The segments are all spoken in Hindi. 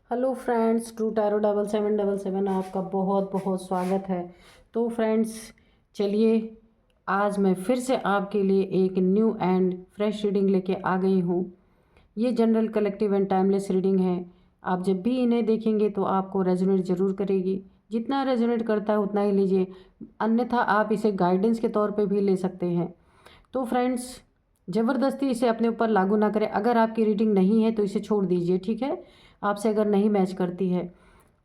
हेलो फ्रेंड्स, ट्रू टैरो 7777 आपका बहुत बहुत स्वागत है। तो फ्रेंड्स, चलिए आज मैं फिर से आपके लिए एक न्यू एंड फ्रेश रीडिंग लेके आ गई हूँ। ये general collective and timeless reading है। आप जब भी इन्हें देखेंगे तो आपको रेजोनेट ज़रूर करेगी। जितना रेजोनेट करता है उतना ही लीजिए, अन्यथा आप इसे गाइडेंस के तौर पे भी ले सकते हैं। तो फ्रेंड्स, ज़बरदस्ती इसे अपने ऊपर लागू ना करें। अगर आपकी रीडिंग नहीं है तो इसे छोड़ दीजिए, ठीक है। आपसे अगर नहीं मैच करती है।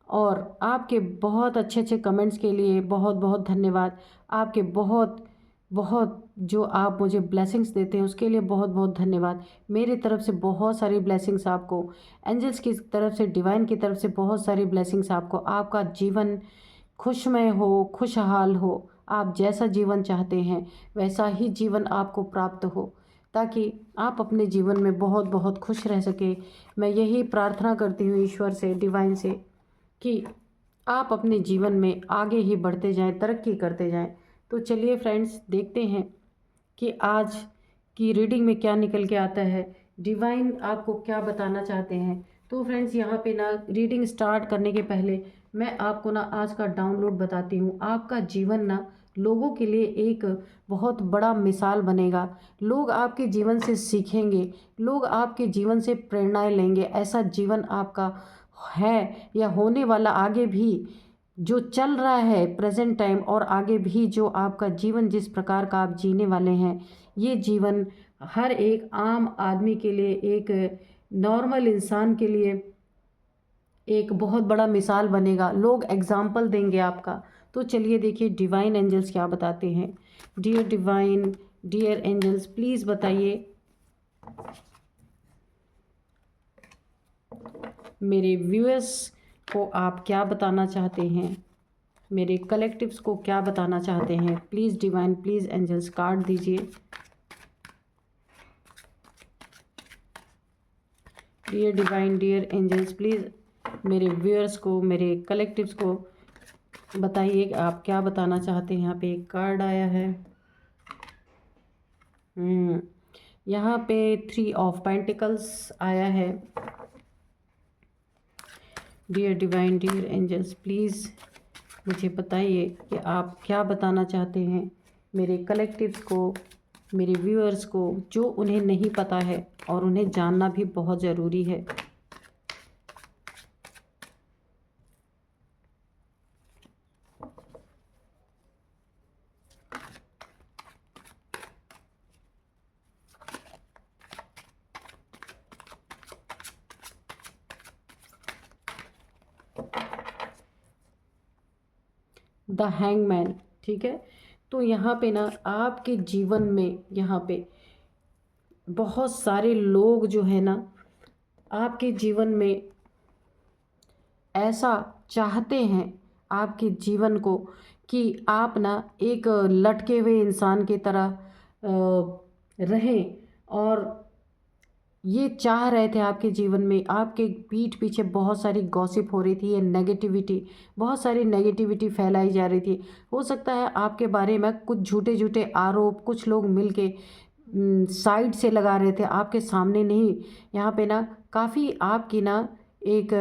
और आपके बहुत अच्छे अच्छे कमेंट्स के लिए बहुत बहुत धन्यवाद। आपके बहुत बहुत जो आप मुझे ब्लेसिंग्स देते हैं उसके लिए बहुत बहुत धन्यवाद। मेरी तरफ से बहुत सारी ब्लेसिंग्स आपको, एंजल्स की तरफ से, डिवाइन की तरफ से बहुत सारी ब्लेसिंग्स आपको। आपका जीवन खुशमय हो, खुशहाल हो। आप जैसा जीवन चाहते हैं वैसा ही जीवन आपको प्राप्त हो, ताकि आप अपने जीवन में बहुत बहुत खुश रह सके। मैं यही प्रार्थना करती हूँ ईश्वर से, डिवाइन से, कि आप अपने जीवन में आगे ही बढ़ते जाएं, तरक्की करते जाएं। तो चलिए फ्रेंड्स, देखते हैं कि आज की रीडिंग में क्या निकल के आता है, डिवाइन आपको क्या बताना चाहते हैं। तो फ्रेंड्स, यहाँ पे ना रीडिंग स्टार्ट करने के पहले मैं आपको ना आज का डाउनलोड बताती हूँ। आपका जीवन ना लोगों के लिए एक बहुत बड़ा मिसाल बनेगा। लोग आपके जीवन से सीखेंगे, लोग आपके जीवन से प्रेरणाएं लेंगे। ऐसा जीवन आपका है या होने वाला, आगे भी जो चल रहा है प्रेजेंट टाइम, और आगे भी जो आपका जीवन जिस प्रकार का आप जीने वाले हैं, ये जीवन हर एक आम आदमी के लिए, एक नॉर्मल इंसान के लिए एक बहुत बड़ा मिसाल बनेगा। लोग एग्जाम्पल देंगे आपका। तो चलिए देखिए डिवाइन एंजल्स क्या बताते हैं। Dear divine, dear angels, please बताइए मेरे व्यूअर्स को आप क्या बताना चाहते हैं, मेरे कलेक्टिव्स को क्या बताना चाहते हैं। Please divine, please angels, card दीजिए। Dear divine, dear angels, please मेरे व्यूअर्स को, मेरे कलेक्टिव्स को बताइए कि आप क्या बताना चाहते हैं। यहाँ पे एक कार्ड आया है। यहाँ पे 3 ऑफ पेंटिकल्स आया है। Dear divine, dear angels, please मुझे बताइए कि आप क्या बताना चाहते हैं मेरे कलेक्टिव्स को, मेरे व्यूअर्स को, जो उन्हें नहीं पता है और उन्हें जानना भी बहुत ज़रूरी है। द हैंगमैन, ठीक है। तो यहाँ पे ना आपके जीवन में, यहाँ पे बहुत सारे लोग जो है ना आपके जीवन में ऐसा चाहते हैं आपके जीवन को, कि आप ना एक लटके हुए इंसान की तरह रहें। और ये चाह रहे थे आपके जीवन में, आपके पीठ पीछे बहुत सारी गॉसिप हो रही थी, ये नेगेटिविटी, बहुत सारी नेगेटिविटी फैलाई जा रही थी। हो सकता है आपके बारे में कुछ झूठे झूठे आरोप कुछ लोग मिलके साइड से लगा रहे थे, आपके सामने नहीं। यहाँ पे ना काफ़ी आपकी ना एक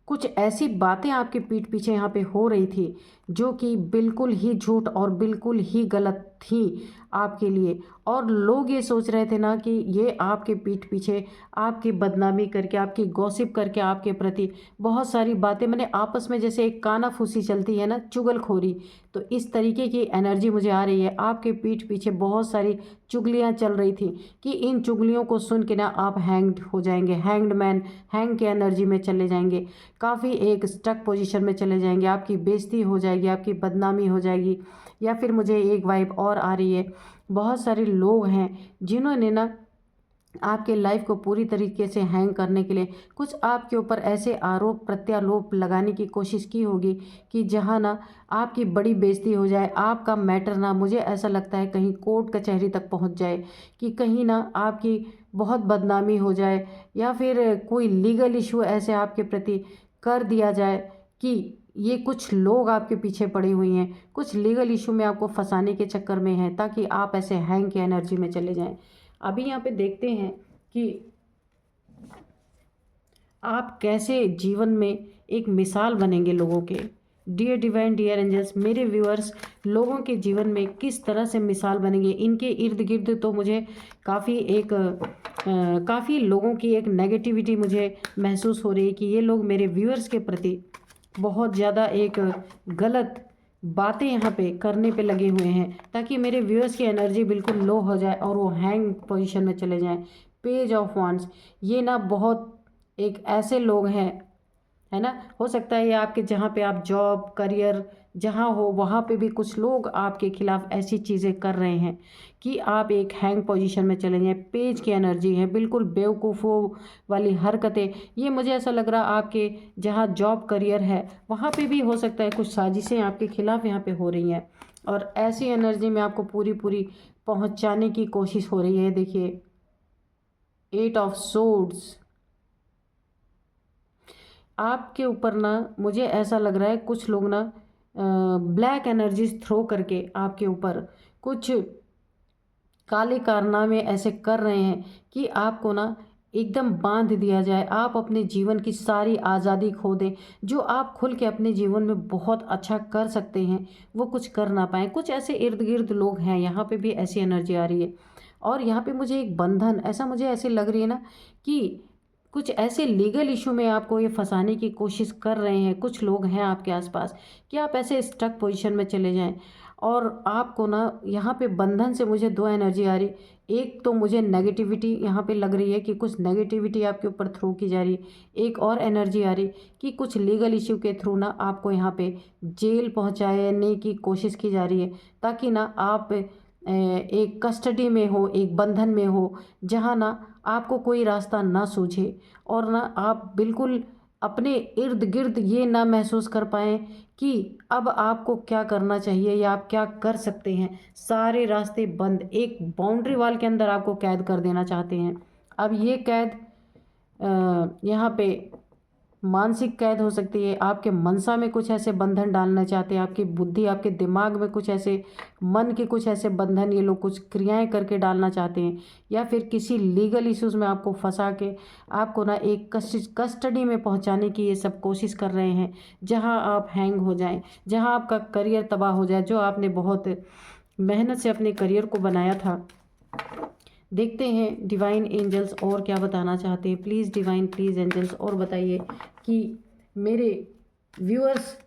कुछ ऐसी बातें आपके पीठ पीछे यहाँ पे हो रही थी जो कि बिल्कुल ही झूठ और बिल्कुल ही गलत थी आपके लिए। और लोग ये सोच रहे थे ना कि ये आपके पीठ पीछे आपकी बदनामी करके, आपकी गॉसिप करके आपके प्रति बहुत सारी बातें, मैंने आपस में जैसे एक कानाफूसी चलती है ना, चुगलखोरी, तो इस तरीके की एनर्जी मुझे आ रही है। आपके पीठ पीछे बहुत सारी चुगलियाँ चल रही थी कि इन चुगलियों को सुन के ना आप हैंग्ड हो जाएंगे, हैंग्ड मैन, हैंग के एनर्जी में चले जाएंगे, काफ़ी एक स्टक पोजीशन में चले जाएंगे, आपकी बेइज्जती हो जाएगी, आपकी बदनामी हो जाएगी। या फिर मुझे एक वाइब और आ रही है, बहुत सारे लोग हैं जिन्होंने ना आपके लाइफ को पूरी तरीके से हैंग करने के लिए कुछ आपके ऊपर ऐसे आरोप प्रत्यारोप लगाने की कोशिश की होगी कि जहाँ ना आपकी बड़ी बेइज्जती हो जाए, आपका मैटर ना, मुझे ऐसा लगता है कहीं कोर्ट कचहरी तक पहुँच जाए, कि कहीं ना आपकी बहुत बदनामी हो जाए, या फिर कोई लीगल इशू ऐसे आपके प्रति कर दिया जाए कि ये कुछ लोग आपके पीछे पड़ी हुई हैं, कुछ लीगल इशू में आपको फंसाने के चक्कर में हैं, ताकि आप ऐसे हैंग की एनर्जी में चले जाएं। अभी यहाँ पे देखते हैं कि आप कैसे जीवन में एक मिसाल बनेंगे लोगों के। डियर डिवाइन, डियर एंजल्स, मेरे व्यूअर्स लोगों के जीवन में किस तरह से मिसाल बनेंगे, इनके इर्द गिर्द तो मुझे काफ़ी लोगों की एक नेगेटिविटी मुझे महसूस हो रही है कि ये लोग मेरे व्यूअर्स के प्रति बहुत ज़्यादा एक गलत बातें यहाँ पे करने पे लगे हुए हैं, ताकि मेरे व्यूअर्स की एनर्जी बिल्कुल लो हो जाए और वो हैंग पोजीशन में चले जाएं। पेज ऑफ वांड्स, ये ना बहुत एक ऐसे लोग हैं, है ना, हो सकता है ये आपके जहाँ पे आप जॉब करियर जहाँ हो वहाँ पे भी कुछ लोग आपके खिलाफ ऐसी चीज़ें कर रहे हैं कि आप एक हैंग पोजीशन में चले जाएं। पेज की एनर्जी है, बिल्कुल बेवकूफ़ों वाली हरकतें। ये मुझे ऐसा लग रहा आपके जहाँ जॉब करियर है वहाँ पे भी हो सकता है कुछ साजिशें आपके खिलाफ यहाँ पे हो रही हैं, और ऐसी एनर्जी में आपको पूरी पूरी पहुँचाने की कोशिश हो रही है। देखिए, 8 ऑफ सोर्ड्स, आपके ऊपर ना मुझे ऐसा लग रहा है कुछ लोग ना ब्लैक एनर्जीज थ्रो करके आपके ऊपर कुछ काले कारनामे ऐसे कर रहे हैं कि आपको ना एकदम बांध दिया जाए, आप अपने जीवन की सारी आज़ादी खो दें। जो आप खुल के अपने जीवन में बहुत अच्छा कर सकते हैं वो कुछ कर ना पाएँ। कुछ ऐसे इर्द गिर्द लोग हैं, यहाँ पे भी ऐसी एनर्जी आ रही है। और यहाँ पे मुझे एक बंधन ऐसा मुझे ऐसे लग रही है ना कि कुछ ऐसे लीगल इशू में आपको ये फंसाने की कोशिश कर रहे हैं कुछ लोग हैं आपके आसपास, कि आप ऐसे स्टक पोजीशन में चले जाएं। और आपको ना यहाँ पे बंधन से मुझे दो एनर्जी आ रही। एक तो मुझे नेगेटिविटी यहाँ पे लग रही है कि कुछ नेगेटिविटी आपके ऊपर थ्रो की जा रही है। एक और एनर्जी आ रही कि कुछ लीगल इशू के थ्रू ना आपको यहाँ पे जेल पहुँचाने की कोशिश की जा रही है, ताकि ना आप एक कस्टडी में हो, एक बंधन में हो, जहाँ ना आपको कोई रास्ता ना सूझे और ना आप बिल्कुल अपने इर्द गिर्द ये ना महसूस कर पाएँ कि अब आपको क्या करना चाहिए या आप क्या कर सकते हैं। सारे रास्ते बंद, एक बाउंड्री वॉल के अंदर आपको कैद कर देना चाहते हैं। अब ये कैद यहाँ पे मानसिक कैद हो सकती है, आपके मनसा में कुछ ऐसे बंधन डालना चाहते हैं, आपकी बुद्धि आपके दिमाग में कुछ ऐसे मन के कुछ ऐसे बंधन ये लोग कुछ क्रियाएं करके डालना चाहते हैं, या फिर किसी लीगल इश्यूज़ में आपको फंसा के आपको ना एक कस्टडी में पहुंचाने की ये सब कोशिश कर रहे हैं, जहां आप हैंग हो जाएं, जहां आपका करियर तबाह हो जाए, जो आपने बहुत मेहनत से अपने करियर को बनाया था। देखते हैं डिवाइन एंजल्स और क्या बताना चाहते हैं। प्लीज़ डिवाइन, प्लीज़ एंजल्स और बताइए कि मेरे व्यूअर्स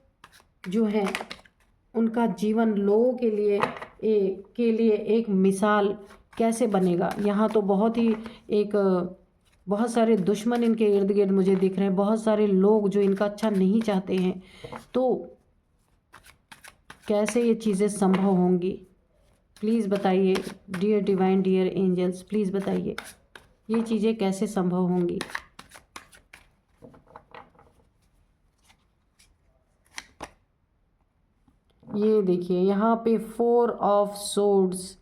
जो हैं उनका जीवन लोगों के लिए एक मिसाल कैसे बनेगा। यहाँ तो बहुत सारे दुश्मन इनके इर्द गिर्द मुझे दिख रहे हैं, बहुत सारे लोग जो इनका अच्छा नहीं चाहते हैं। तो कैसे ये चीज़ें संभव होंगी, प्लीज़ बताइए dear divine, dear angels, please बताइए ये चीज़ें कैसे संभव होंगी। ये देखिए यहाँ पे 4 ऑफ सोर्ड्स,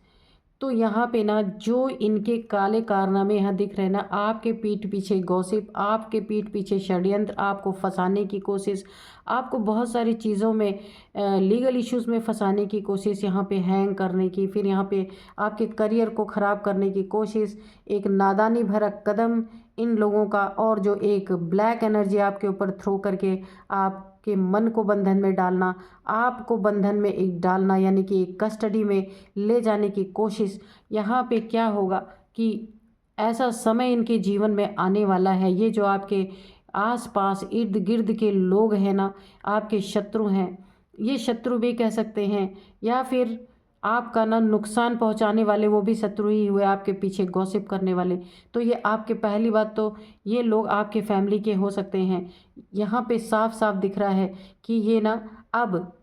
तो यहाँ पे ना जो इनके काले कारनामे यहाँ दिख रहे हैं ना, आपके पीठ पीछे गॉसिप, आपके पीठ पीछे षड्यंत्र, आपको फंसाने की कोशिश, आपको बहुत सारी चीज़ों में लीगल इश्यूज़ में फंसाने की कोशिश, यहाँ पे हैंग करने की, फिर यहाँ पे आपके करियर को ख़राब करने की कोशिश, एक नादानी भरा कदम इन लोगों का, और जो एक ब्लैक एनर्जी आपके ऊपर थ्रो करके आपके मन को बंधन में डालना, आपको बंधन में एक डालना, यानी कि एक कस्टडी में ले जाने की कोशिश। यहाँ पे क्या होगा कि ऐसा समय इनके जीवन में आने वाला है, ये जो आपके आसपास इर्द गिर्द के लोग हैं ना, आपके शत्रु हैं, ये शत्रु भी कह सकते हैं, या फिर आपका ना नुकसान पहुंचाने वाले वो भी शत्रु ही हुए, आपके पीछे गॉसिप करने वाले। तो ये आपके पहली बात तो ये लोग आपके फैमिली के हो सकते हैं। यहाँ पे साफ साफ दिख रहा है कि ये ना अब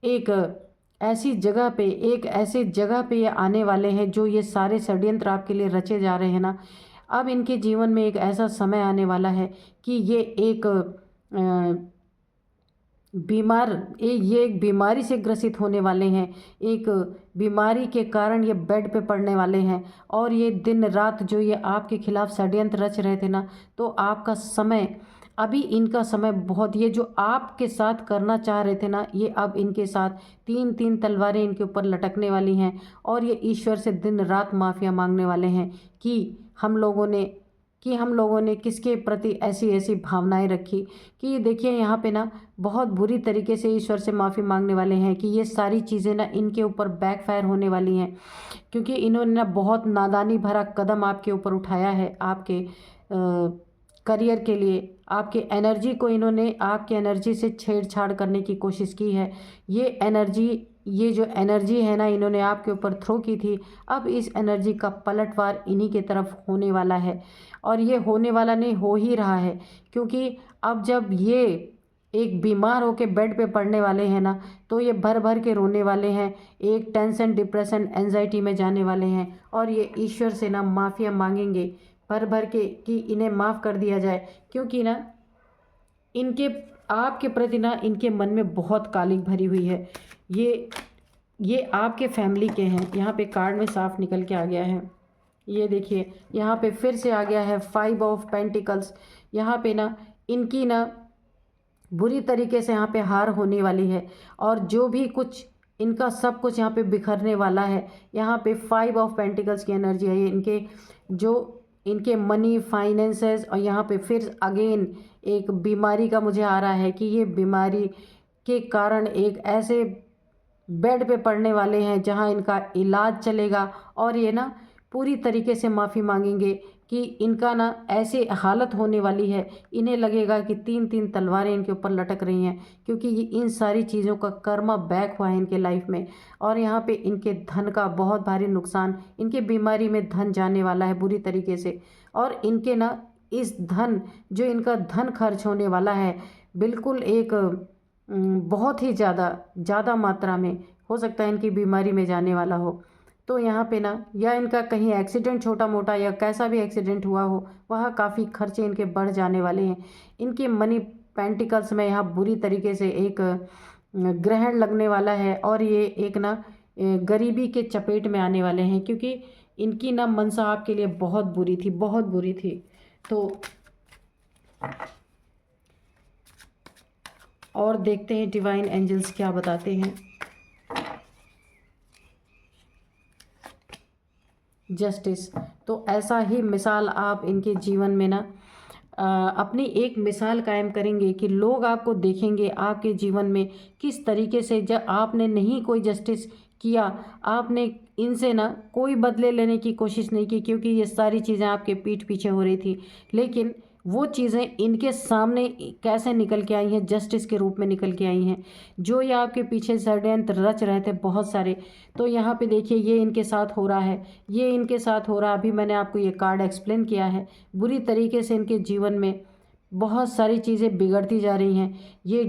एक ऐसी जगह पे ये आने वाले हैं, जो ये सारे षड्यंत्र आपके लिए रचे जा रहे हैं ना, अब इनके जीवन में एक ऐसा समय आने वाला है कि ये एक बीमारी से ग्रसित होने वाले हैं। एक बीमारी के कारण ये बेड पे पड़ने वाले हैं, और ये दिन रात जो ये आपके खिलाफ षड्यंत्र रच रहे थे ना, तो आपका समय अभी इनका समय बहुत, ये जो आपके साथ करना चाह रहे थे ना, ये अब इनके साथ 3-3 तलवारें इनके ऊपर लटकने वाली हैं, और ये ईश्वर से दिन रात माफ़िया मांगने वाले हैं कि हम लोगों ने कि हम लोगों ने किसके प्रति ऐसी ऐसी भावनाएं रखी कि देखिए यहाँ पे ना बहुत बुरी तरीके से ईश्वर से माफ़ी मांगने वाले हैं कि ये सारी चीज़ें ना इनके ऊपर बैकफायर होने वाली हैं, क्योंकि इन्होंने ना बहुत नादानी भरा कदम आपके ऊपर उठाया है। आपके करियर के लिए आपके एनर्जी को इन्होंने आपके एनर्जी से छेड़छाड़ करने की कोशिश की है। ये जो एनर्जी है ना इन्होंने आपके ऊपर थ्रो की थी, अब इस एनर्जी का पलटवार इन्हीं की तरफ होने वाला है। और ये होने वाला नहीं, हो ही रहा है, क्योंकि अब जब ये एक बीमार होकर बेड पे पड़ने वाले हैं ना, तो ये भर भर के रोने वाले हैं, एक टेंशन डिप्रेशन एंजाइटी में जाने वाले हैं, और ये ईश्वर से ना माफ़िया मांगेंगे भर भर के कि इन्हें माफ़ कर दिया जाए, क्योंकि ना इनके आपके प्रति ना इनके मन में बहुत कालिक भरी हुई है। ये आपके फैमिली के हैं। यहाँ पे कार्ड में साफ निकल के आ गया है, ये देखिए यहाँ पे फिर से आ गया है 5 ऑफ पेंटिकल्स। यहाँ पे ना इनकी ना बुरी तरीके से यहाँ पे हार होने वाली है, और जो भी कुछ इनका सब कुछ यहाँ पे बिखरने वाला है। यहाँ पे 5 ऑफ पेंटिकल्स की एनर्जी है, ये इनके मनी फाइनेंसेस, और यहाँ पे फिर अगेन एक बीमारी का मुझे आ रहा है कि ये बीमारी के कारण एक ऐसे बेड पे पड़ने वाले हैं जहाँ इनका इलाज चलेगा, और ये ना पूरी तरीके से माफ़ी मांगेंगे कि इनका ना ऐसी हालत होने वाली है, इन्हें लगेगा कि 3-3 तलवारें इनके ऊपर लटक रही हैं, क्योंकि ये इन सारी चीज़ों का कर्मा बैक हुआ है इनके लाइफ में। और यहाँ पे इनके धन का बहुत भारी नुकसान, इनके बीमारी में धन जाने वाला है बुरी तरीके से, और इनके ना इस धन जो इनका धन खर्च होने वाला है बिल्कुल एक बहुत ही ज़्यादा मात्रा में हो सकता है इनकी बीमारी में जाने वाला हो। तो यहाँ पे ना या इनका कहीं एक्सीडेंट छोटा मोटा या कैसा भी एक्सीडेंट हुआ हो, वहाँ काफ़ी खर्चे इनके बढ़ जाने वाले हैं। इनके मनी पेंटिकल्स में यहाँ बुरी तरीके से एक ग्रहण लगने वाला है, और ये एक ना गरीबी के चपेट में आने वाले हैं, क्योंकि इनकी ना मनसा आपके लिए बहुत बुरी थी, बहुत बुरी थी। तो और देखते हैं डिवाइन एंजल्स क्या बताते हैं। जस्टिस, तो ऐसा ही मिसाल आप इनके जीवन में ना अपनी एक मिसाल कायम करेंगे कि लोग आपको देखेंगे आपके जीवन में किस तरीके से, जब आपने नहीं कोई जस्टिस किया, आपने इनसे ना कोई बदले लेने की कोशिश नहीं की, क्योंकि ये सारी चीज़ें आपके पीठ पीछे हो रही थी, लेकिन वो चीज़ें इनके सामने कैसे निकल के आई हैं, जस्टिस के रूप में निकल के आई हैं। जो ये आपके पीछे षड्यंत्र रच रहे थे बहुत सारे, तो यहाँ पे देखिए ये इनके साथ हो रहा है, ये इनके साथ हो रहा है। अभी मैंने आपको ये कार्ड एक्सप्लेन किया है, बुरी तरीके से इनके जीवन में बहुत सारी चीज़ें बिगड़ती जा रही हैं। ये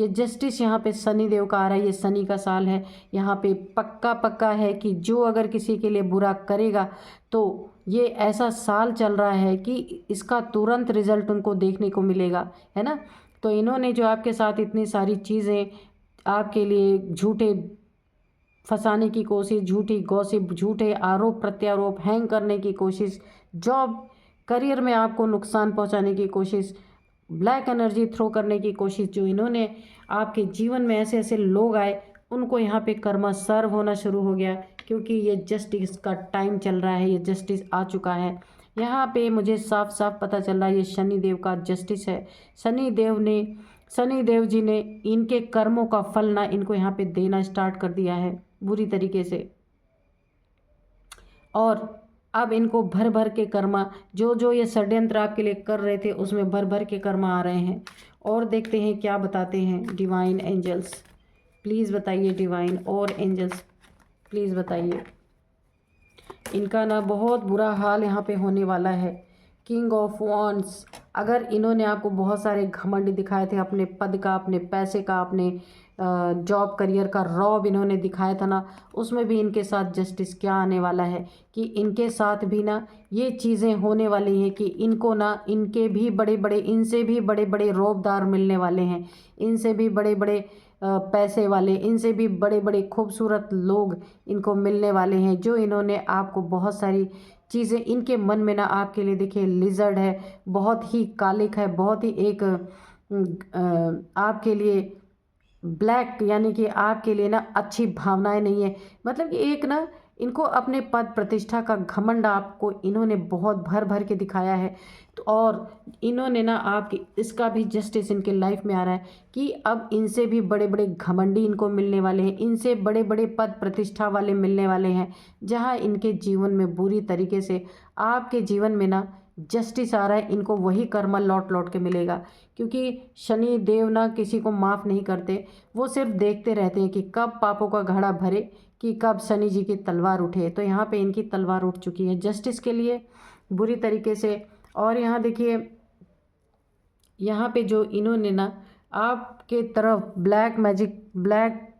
जस्टिस यहाँ पे शनि देव का आ रहा है, ये शनि का साल है। यहाँ पे पक्का है कि जो अगर किसी के लिए बुरा करेगा, तो ये ऐसा साल चल रहा है कि इसका तुरंत रिजल्ट उनको देखने को मिलेगा, है ना। तो इन्होंने जो आपके साथ इतनी सारी चीज़ें आपके लिए झूठे फंसाने की कोशिश, झूठी गॉसिप, झूठे आरोप प्रत्यारोप, हैंग करने की कोशिश, जॉब करियर में आपको नुकसान पहुंचाने की कोशिश, ब्लैक एनर्जी थ्रो करने की कोशिश, जो इन्होंने आपके जीवन में ऐसे ऐसे लोग आए, उनको यहाँ पे कर्मा सर्व होना शुरू हो गया, क्योंकि ये जस्टिस का टाइम चल रहा है, ये जस्टिस आ चुका है। यहाँ पे मुझे साफ साफ पता चल रहा है ये शनि देव का जस्टिस है। शनि देव जी ने इनके कर्मों का फल ना इनको यहाँ पे देना स्टार्ट कर दिया है बुरी तरीके से, और अब इनको भर भर के कर्मा, जो ये षड्यंत्र आपके लिए कर रहे थे उसमें भर भर के कर्मा आ रहे हैं। और देखते हैं क्या बताते हैं डिवाइन एंजल्स, प्लीज़ बताइए डिवाइन और एंजल्स प्लीज़ बताइए। इनका ना बहुत बुरा हाल यहाँ पे होने वाला है। किंग ऑफ वॉन्ड्स, अगर इन्होंने आपको बहुत सारे घमंड दिखाए थे, अपने पद का, अपने पैसे का, अपने जॉब करियर का रौब इन्होंने दिखाया था ना, उसमें भी इनके साथ जस्टिस क्या आने वाला है कि इनके साथ भी ना ये चीज़ें होने वाली हैं कि इनको ना इनसे भी बड़े बड़े रौबदार मिलने वाले हैं, इनसे भी बड़े बड़े पैसे वाले, इनसे भी बड़े बड़े खूबसूरत लोग इनको मिलने वाले हैं, जो इन्होंने आपको बहुत सारी चीज़ें इनके मन में ना आपके लिए, देखिए लिजर्ड है, बहुत ही कालिक है, बहुत ही एक आपके लिए ब्लैक, यानी कि आपके लिए ना अच्छी भावनाएं नहीं है, मतलब कि एक ना इनको अपने पद प्रतिष्ठा का घमंड आपको इन्होंने बहुत भर भर के दिखाया है। तो और इन्होंने ना आपकी इसका भी जस्टिस इनके लाइफ में आ रहा है कि अब इनसे भी बड़े बड़े घमंडी इनको मिलने वाले हैं, इनसे बड़े बड़े पद प्रतिष्ठा वाले मिलने वाले हैं, जहां इनके जीवन में बुरी तरीके से आपके जीवन में ना जस्टिस आ रहा है। इनको वही कर्मा लौट लौट के मिलेगा, क्योंकि शनि देव ना किसी को माफ़ नहीं करते। वो सिर्फ देखते रहते हैं कि कब पापों का घड़ा भरे, कि कब शनि जी की तलवार उठे। तो यहाँ पे इनकी तलवार उठ चुकी है जस्टिस के लिए बुरी तरीके से। और यहाँ देखिए, यहाँ पे जो इन्होंने ना आपके तरफ ब्लैक मैजिक,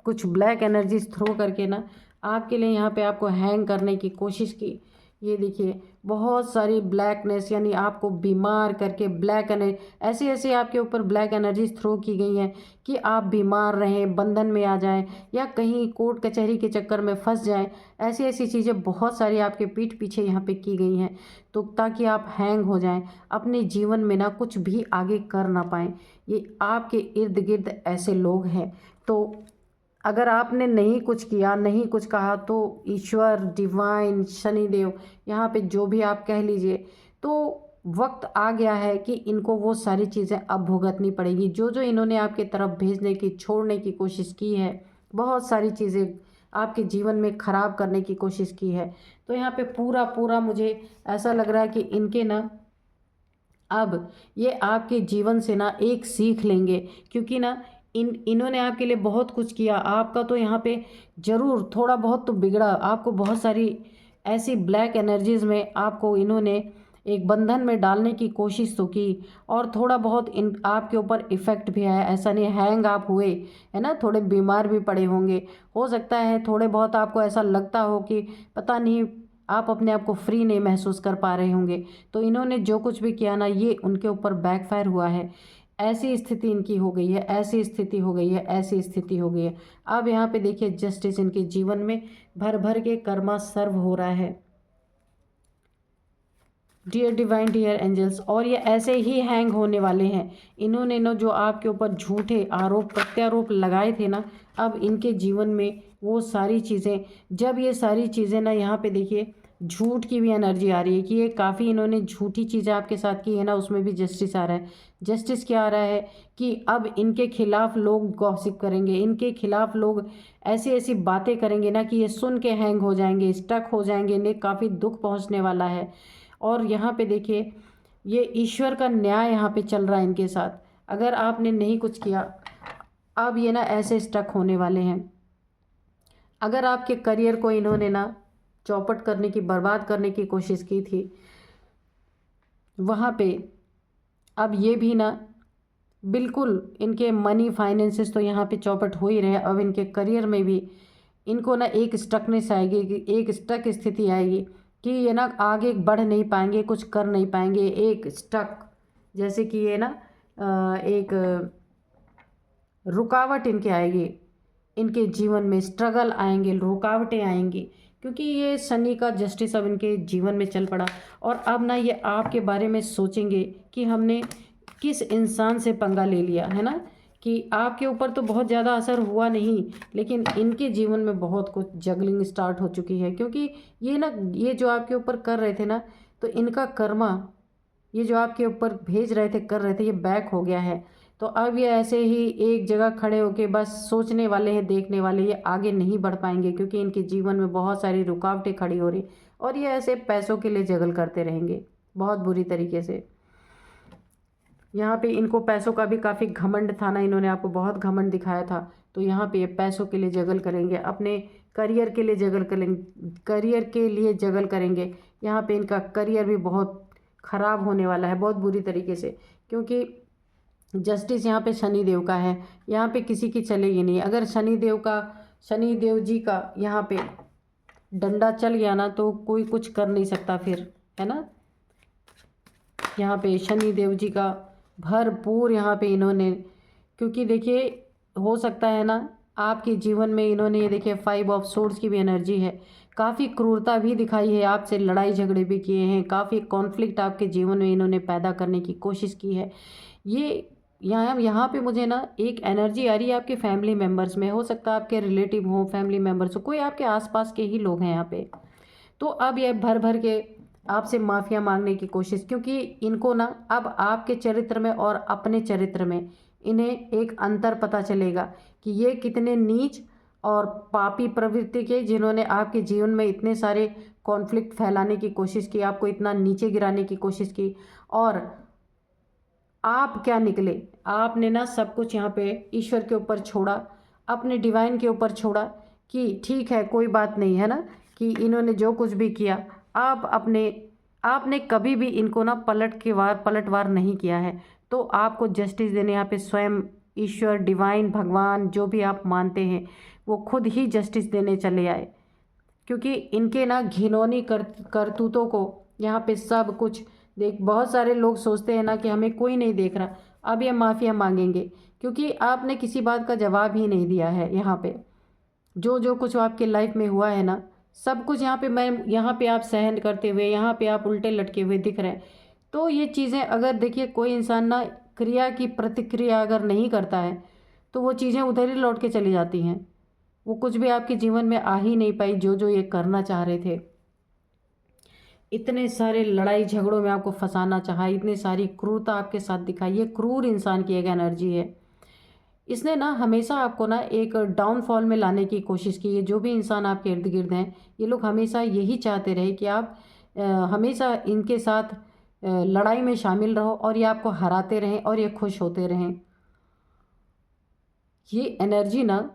कुछ ब्लैक एनर्जीज थ्रो करके ना आपके लिए यहाँ पे आपको हैंग करने की कोशिश की। ये देखिए, बहुत सारी ब्लैकनेस, यानी आपको बीमार करके ब्लैक एनर्जी, ऐसी ऐसी आपके ऊपर ब्लैक एनर्जीज थ्रो की गई हैं कि आप बीमार रहें, बंधन में आ जाएं, या कहीं कोर्ट कचहरी के चक्कर में फंस जाएं। ऐसी ऐसी चीज़ें बहुत सारी आपके पीठ पीछे यहाँ पे की गई हैं, तो ताकि आप हैंग हो जाएं, अपने जीवन में ना कुछ भी आगे कर ना पाएँ। ये आपके इर्द गिर्द ऐसे लोग हैं। तो अगर आपने नहीं कुछ किया, नहीं कुछ कहा, तो ईश्वर, डिवाइन, शनिदेव, यहाँ पे जो भी आप कह लीजिए, तो वक्त आ गया है कि इनको वो सारी चीज़ें अब भुगतनी पड़ेगी। जो जो इन्होंने आपके तरफ भेजने की, छोड़ने की कोशिश की है, बहुत सारी चीज़ें आपके जीवन में ख़राब करने की कोशिश की है। तो यहाँ पे पूरा पूरा मुझे ऐसा लग रहा है कि इनके ना अब ये आपके जीवन से ना एक सीख लेंगे, क्योंकि ना इन्होंने आपके लिए बहुत कुछ किया। आपका तो यहाँ पे ज़रूर थोड़ा बहुत तो बिगड़ा, आपको बहुत सारी ऐसी ब्लैक एनर्जीज़ में आपको इन्होंने एक बंधन में डालने की कोशिश तो की, और थोड़ा बहुत इन आपके ऊपर इफ़ेक्ट भी आया। ऐसा नहीं हैंग आप हुए, है ना, थोड़े बीमार भी पड़े होंगे। हो सकता है थोड़े बहुत आपको ऐसा लगता हो कि पता नहीं, आप अपने आप को फ्री नहीं महसूस कर पा रहे होंगे। तो इन्होंने जो कुछ भी किया ना, ये उनके ऊपर बैकफायर हुआ है। ऐसी स्थिति इनकी हो गई है, ऐसी स्थिति हो गई है, ऐसी स्थिति हो गई है। अब यहाँ पे देखिए, जस्टिस इनके जीवन में भर भर के कर्मा सर्व हो रहा है। डियर डिवाइन, डियर एंजल्स, और ये ऐसे ही हैंग होने वाले हैं। इन्होंने ना जो आपके ऊपर झूठे आरोप प्रत्यारोप लगाए थे ना, अब इनके जीवन में वो सारी चीज़ें, जब ये सारी चीज़ें ना, यहाँ पे देखिए झूठ की भी एनर्जी आ रही है कि ये काफ़ी इन्होंने झूठी चीज़ें आपके साथ की है ना, उसमें भी जस्टिस आ रहा है। जस्टिस क्या आ रहा है कि अब इनके खिलाफ लोग गॉसिप करेंगे, इनके खिलाफ लोग ऐसी ऐसी बातें करेंगे ना कि ये सुन के हैंग हो जाएंगे, स्टक हो जाएंगे, इन्हें काफ़ी दुख पहुँचने वाला है। और यहाँ पे देखिए, ये ईश्वर का न्याय यहाँ पे चल रहा है इनके साथ। अगर आपने नहीं कुछ किया, अब ये ना ऐसे स्टक होने वाले हैं। अगर आपके करियर को इन्होंने ना चौपट करने की, बर्बाद करने की कोशिश की थी, वहाँ पे अब ये भी ना बिल्कुल इनके मनी फाइनेंसेस तो यहाँ पे चौपट हो ही रहे। अब इनके करियर में भी इनको ना एक स्टकनेस आएगी, एक स्टक स्थिति आएगी कि ये ना आगे बढ़ नहीं पाएंगे, कुछ कर नहीं पाएंगे। एक स्टक, जैसे कि ये ना एक रुकावट इनके आएगी, इनके जीवन में स्ट्रगल आएंगे, रुकावटें आएंगी, क्योंकि ये शनि का जस्टिस अब इनके जीवन में चल पड़ा। और अब ना ये आपके बारे में सोचेंगे कि हमने किस इंसान से पंगा ले लिया, है ना, कि आपके ऊपर तो बहुत ज़्यादा असर हुआ नहीं, लेकिन इनके जीवन में बहुत कुछ जगलिंग स्टार्ट हो चुकी है। क्योंकि ये ना, ये जो आपके ऊपर कर रहे थे ना, तो इनका कर्मा, ये जो आपके ऊपर भेज रहे थे, कर रहे थे, ये बैक हो गया है। तो अब ये ऐसे ही एक जगह खड़े होके बस सोचने वाले हैं, देखने वाले, ये आगे नहीं बढ़ पाएंगे, क्योंकि इनके जीवन में बहुत सारी रुकावटें खड़ी हो रही, और ये ऐसे पैसों के लिए जगल करते रहेंगे बहुत बुरी तरीके से। यहाँ पे इनको पैसों का भी काफ़ी घमंड था ना, इन्होंने आपको बहुत घमंड दिखाया था। तो यहाँ पे ये पैसों के लिए जगल करेंगे, अपने करियर के लिए जगल करेंगे, करियर के लिए जगल करेंगे। यहाँ पे इनका करियर भी बहुत ख़राब होने वाला है, बहुत बुरी तरीके से, क्योंकि जस्टिस यहाँ पे शनिदेव का है। यहाँ पे किसी की चलेगी नहीं। अगर शनिदेव जी का यहाँ पे डंडा चल गया ना, तो कोई कुछ कर नहीं सकता फिर, है ना। यहाँ पे शनिदेव जी का भरपूर यहाँ पे इन्होंने, क्योंकि देखिए हो सकता है ना आपके जीवन में इन्होंने, ये देखिए 5 ऑफ सोर्ड्स की भी एनर्जी है, काफ़ी क्रूरता भी दिखाई है, आपसे लड़ाई झगड़े भी किए हैं, काफ़ी कॉन्फ्लिक्ट आपके जीवन में इन्होंने पैदा करने की कोशिश की है। यहाँ पे मुझे ना एक एनर्जी आ रही है आपके फैमिली मेम्बर्स में, हो सकता है आपके रिलेटिव हो, फैमिली मेम्बर्स हो, कोई आपके आसपास के ही लोग हैं यहाँ पे। तो अब ये भर भर के आपसे माफ़िया मांगने की कोशिश, क्योंकि इनको ना अब आपके चरित्र में और अपने चरित्र में इन्हें एक अंतर पता चलेगा कि ये कितने नीच और पापी प्रवृत्ति के, जिन्होंने आपके जीवन में इतने सारे कॉन्फ्लिक्ट फैलाने की कोशिश की, आपको इतना नीचे गिराने की कोशिश की। और आप क्या निकले, आपने ना सब कुछ यहाँ पे ईश्वर के ऊपर छोड़ा, अपने डिवाइन के ऊपर छोड़ा कि ठीक है कोई बात नहीं, है ना, कि इन्होंने जो कुछ भी किया आप आपने कभी भी इनको ना पलटवार नहीं किया है। तो आपको जस्टिस देने यहाँ पे स्वयं ईश्वर, डिवाइन, भगवान जो भी आप मानते हैं वो खुद ही जस्टिस देने चले आए, क्योंकि इनके ना घिनौनी करतूतों को यहाँ पे सब कुछ देख, बहुत सारे लोग सोचते हैं ना कि हमें कोई नहीं देख रहा, अब ये माफ़िया मांगेंगे, क्योंकि आपने किसी बात का जवाब ही नहीं दिया है। यहाँ पे जो जो कुछ आपके लाइफ में हुआ है ना, सब कुछ यहाँ पे आप सहन करते हुए, यहाँ पे आप उल्टे लटके हुए दिख रहे हैं। तो ये चीज़ें अगर देखिए, कोई इंसान ना क्रिया की प्रतिक्रिया अगर नहीं करता है तो वो चीज़ें उधर ही लौट के चली जाती हैं, वो कुछ भी आपके जीवन में आ ही नहीं पाई जो जो ये करना चाह रहे थे। इतने सारे लड़ाई झगड़ों में आपको फंसाना चाहा, इतनी सारी क्रूरता आपके साथ दिखाई, ये क्रूर इंसान की एक एनर्जी है। इसने ना हमेशा आपको ना एक डाउनफॉल में लाने की कोशिश की है। जो भी इंसान आपके इर्द गिर्द हैं, ये लोग हमेशा यही चाहते रहे कि आप हमेशा इनके साथ लड़ाई में शामिल रहो और ये आपको हराते रहें और ये खुश होते रहें। ये एनर्जी ना,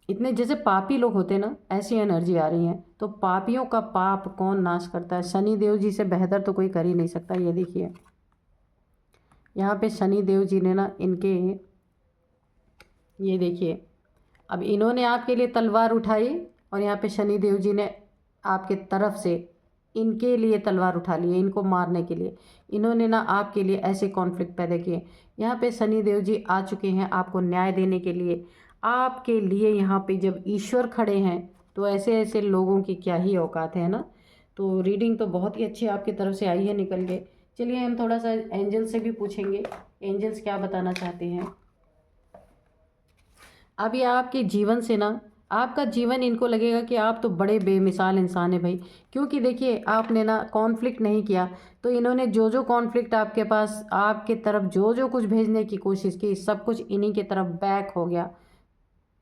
इतने जैसे पापी लोग होते हैं ना, ऐसी एनर्जी आ रही है। तो पापियों का पाप कौन नाश करता है? शनि देव जी से बेहतर तो कोई कर ही नहीं सकता। ये देखिए यहाँ पे शनि देव जी ने ना इनके, ये देखिए अब इन्होंने आपके लिए तलवार उठाई और यहाँ पे शनि देव जी ने आपके तरफ से इनके लिए तलवार उठा ली है, इनको मारने के लिए। इन्होंने ना आपके लिए ऐसे कॉन्फ्लिक्ट पैदा किए। यहाँ पे शनि देव जी आ चुके हैं आपको न्याय देने के लिए, आपके लिए। यहाँ पे जब ईश्वर खड़े हैं तो ऐसे ऐसे लोगों की क्या ही औकात है ना। तो रीडिंग तो बहुत ही अच्छी आपकी तरफ से आई है, निकल के। चलिए हम थोड़ा सा एंजल से भी पूछेंगे, एंजल्स क्या बताना चाहते हैं। अब ये आपके जीवन से ना, आपका जीवन इनको लगेगा कि आप तो बड़े बेमिसाल इंसान है भाई, क्योंकि देखिए आपने ना कॉन्फ्लिक्ट नहीं किया। तो इन्होंने जो जो कॉन्फ्लिक्ट आपके पास, आपके तरफ जो जो कुछ भेजने की कोशिश की, सब कुछ इन्हीं की तरफ बैक हो गया,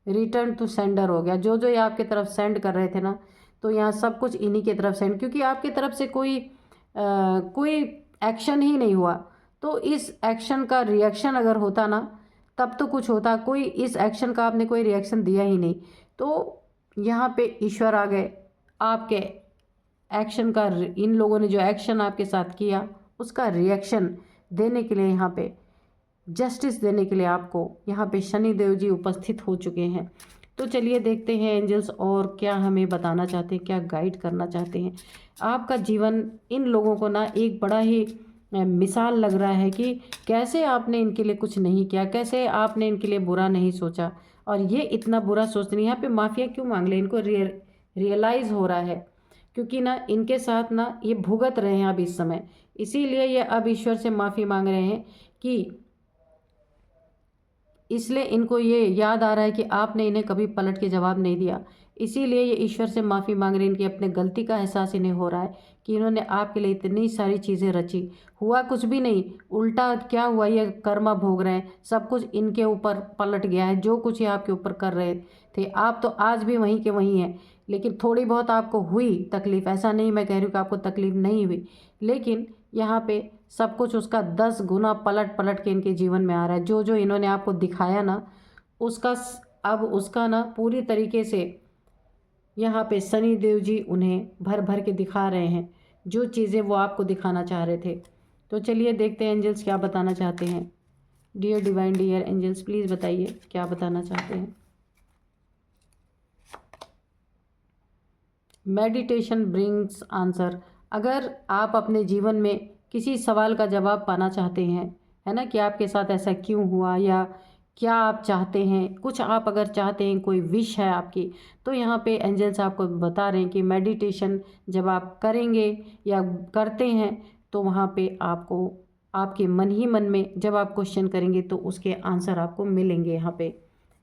रिटर्न टू सेंडर हो गया। जो जो ये आपके तरफ सेंड कर रहे थे ना, तो यहाँ सब कुछ इन्हीं की तरफ सेंड, क्योंकि आपकी तरफ से कोई एक्शन ही नहीं हुआ। तो इस एक्शन का रिएक्शन अगर होता ना तब तो कुछ होता, कोई इस एक्शन का आपने कोई रिएक्शन दिया ही नहीं। तो यहाँ पे ईश्वर आ गए, आपके एक्शन का, इन लोगों ने जो एक्शन आपके साथ किया उसका रिएक्शन देने के लिए, यहाँ पे जस्टिस देने के लिए आपको यहाँ पे शनि देव जी उपस्थित हो चुके हैं। तो चलिए देखते हैं एंजल्स और क्या हमें बताना चाहते हैं, क्या गाइड करना चाहते हैं। आपका जीवन इन लोगों को ना एक बड़ा ही मिसाल लग रहा है कि कैसे आपने इनके लिए कुछ नहीं किया, कैसे आपने इनके लिए बुरा नहीं सोचा, और ये इतना बुरा सोचते नहीं। यहाँ पे माफिया क्यों मांग ले, इनको रियलाइज़ हो रहा है, क्योंकि ना इनके साथ ना ये भुगत रहे हैं अब इस समय, इसीलिए ये अब ईश्वर से माफ़ी मांग रहे हैं कि इसलिए इनको ये याद आ रहा है कि आपने इन्हें कभी पलट के जवाब नहीं दिया, इसीलिए ये ईश्वर से माफ़ी मांग रहे हैं। इनकी अपने गलती का एहसास इन्हें हो रहा है कि इन्होंने आपके लिए इतनी सारी चीज़ें रची, हुआ कुछ भी नहीं, उल्टा क्या हुआ, ये कर्मा भोग रहे हैं, सब कुछ इनके ऊपर पलट गया है। जो कुछ ये आपके ऊपर कर रहे थे, आप तो आज भी वहीं के वहीं हैं। लेकिन थोड़ी बहुत आपको हुई तकलीफ़, ऐसा नहीं मैं कह रही हूँ कि आपको तकलीफ़ नहीं हुई, लेकिन यहाँ पे सब कुछ उसका 10 गुना पलट पलट के इनके जीवन में आ रहा है। जो जो इन्होंने आपको दिखाया ना, उसका अब उसका ना पूरी तरीके से यहाँ पे शनि देव जी उन्हें भर भर के दिखा रहे हैं, जो चीज़ें वो आपको दिखाना चाह रहे थे। तो चलिए देखते हैं एंजल्स क्या बताना चाहते हैं। Dear divine, dear angels, please बताइए क्या बताना चाहते हैं। Meditation brings answer. अगर आप अपने जीवन में किसी सवाल का जवाब पाना चाहते हैं, है ना, कि आपके साथ ऐसा क्यों हुआ, या क्या आप चाहते हैं, कुछ आप अगर चाहते हैं, कोई विश है आपकी, तो यहाँ पे एंजल्स आपको बता रहे हैं कि मेडिटेशन जब आप करेंगे या करते हैं तो वहाँ पे आपको आपके मन ही मन में जब आप क्वेश्चन करेंगे तो उसके आंसर आपको मिलेंगे। यहाँ पे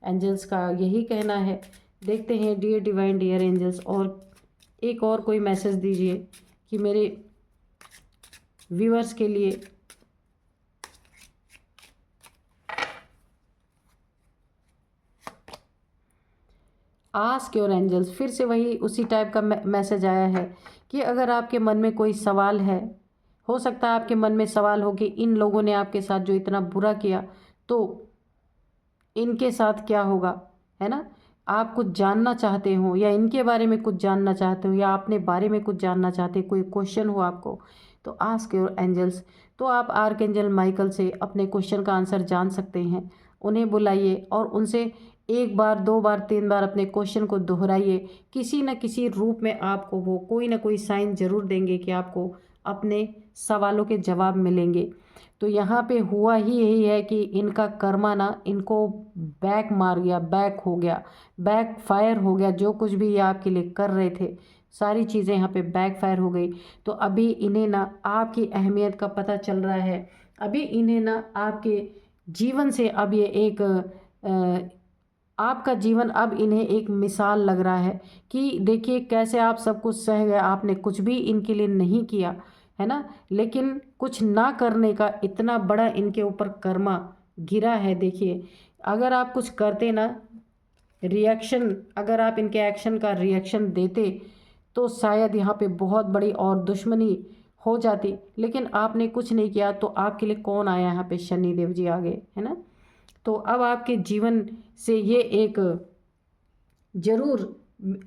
एंजल्स का यही कहना है। देखते हैं डियर डिवाइन डियर एंजल्स, और एक और कोई मैसेज दीजिए कि मेरे व्यूअर्स के लिए। आस्क योर एंजल्स, फिर से वही उसी टाइप का मैसेज आया है कि अगर आपके मन में कोई सवाल है, हो सकता है आपके मन में सवाल हो कि इन लोगों ने आपके साथ जो इतना बुरा किया तो इनके साथ क्या होगा, है ना। आप कुछ जानना चाहते हो या इनके बारे में कुछ जानना चाहते हो या अपने बारे में कुछ जानना चाहते हो, कोई क्वेश्चन हो आपको, तो आस्क योर एंजल्स। तो आप आर्कएंजल माइकल से अपने क्वेश्चन का आंसर जान सकते हैं। उन्हें बुलाइए और उनसे एक बार, दो बार, तीन बार अपने क्वेश्चन को दोहराइए। किसी न किसी रूप में आपको वो कोई ना कोई साइन ज़रूर देंगे कि आपको अपने सवालों के जवाब मिलेंगे। तो यहाँ पे हुआ ही यही है कि इनका कर्मा ना इनको बैक मार गया, बैक हो गया, बैक फायर हो गया। जो कुछ भी ये आपके लिए कर रहे थे सारी चीज़ें यहाँ पे बैक फायर हो गई। तो अभी इन्हें ना आपकी अहमियत का पता चल रहा है। अभी इन्हें ना आपके जीवन से अब ये एक आपका जीवन अब इन्हें एक मिसाल लग रहा है कि देखिए कैसे आप सब कुछ सह गए, आपने कुछ भी इनके लिए नहीं किया, है ना। लेकिन कुछ ना करने का इतना बड़ा इनके ऊपर कर्मा गिरा है। देखिए अगर आप कुछ करते ना, रिएक्शन, अगर आप इनके एक्शन का रिएक्शन देते तो शायद यहाँ पे बहुत बड़ी और दुश्मनी हो जाती। लेकिन आपने कुछ नहीं किया तो आपके लिए कौन आया यहाँ पे, शनि देव जी आ गए, है ना। तो अब आपके जीवन से ये एक जरूर,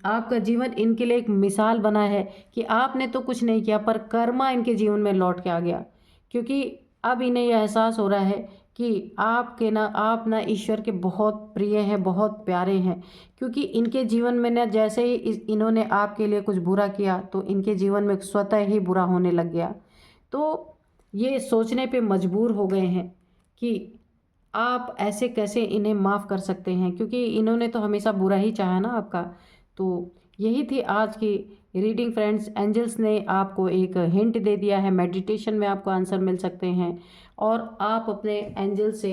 आपका जीवन इनके लिए एक मिसाल बना है कि आपने तो कुछ नहीं किया पर कर्मा इनके जीवन में लौट के आ गया। क्योंकि अब इन्हें यह एहसास हो रहा है कि आप ना ईश्वर के बहुत प्रिय हैं, बहुत प्यारे हैं। क्योंकि इनके जीवन में ना जैसे ही इन्होंने आपके लिए कुछ बुरा किया तो इनके जीवन में स्वतः ही बुरा होने लग गया। तो ये सोचने पे मजबूर हो गए हैं कि आप ऐसे कैसे इन्हें माफ़ कर सकते हैं, क्योंकि इन्होंने तो हमेशा बुरा ही चाहा ना आपका। तो यही थी आज की रीडिंग फ्रेंड्स। एंजल्स ने आपको एक हिंट दे दिया है, मेडिटेशन में आपको आंसर मिल सकते हैं। और आप अपने एंजल से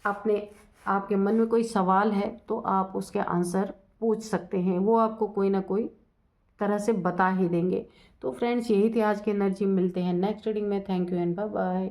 अपने, आपके मन में कोई सवाल है तो आप उसके आंसर पूछ सकते हैं, वो आपको कोई ना कोई तरह से बता ही देंगे। तो फ्रेंड्स यही थी आज की एनर्जी। मिलते हैं नेक्स्ट रीडिंग में। Thank you and bye bye.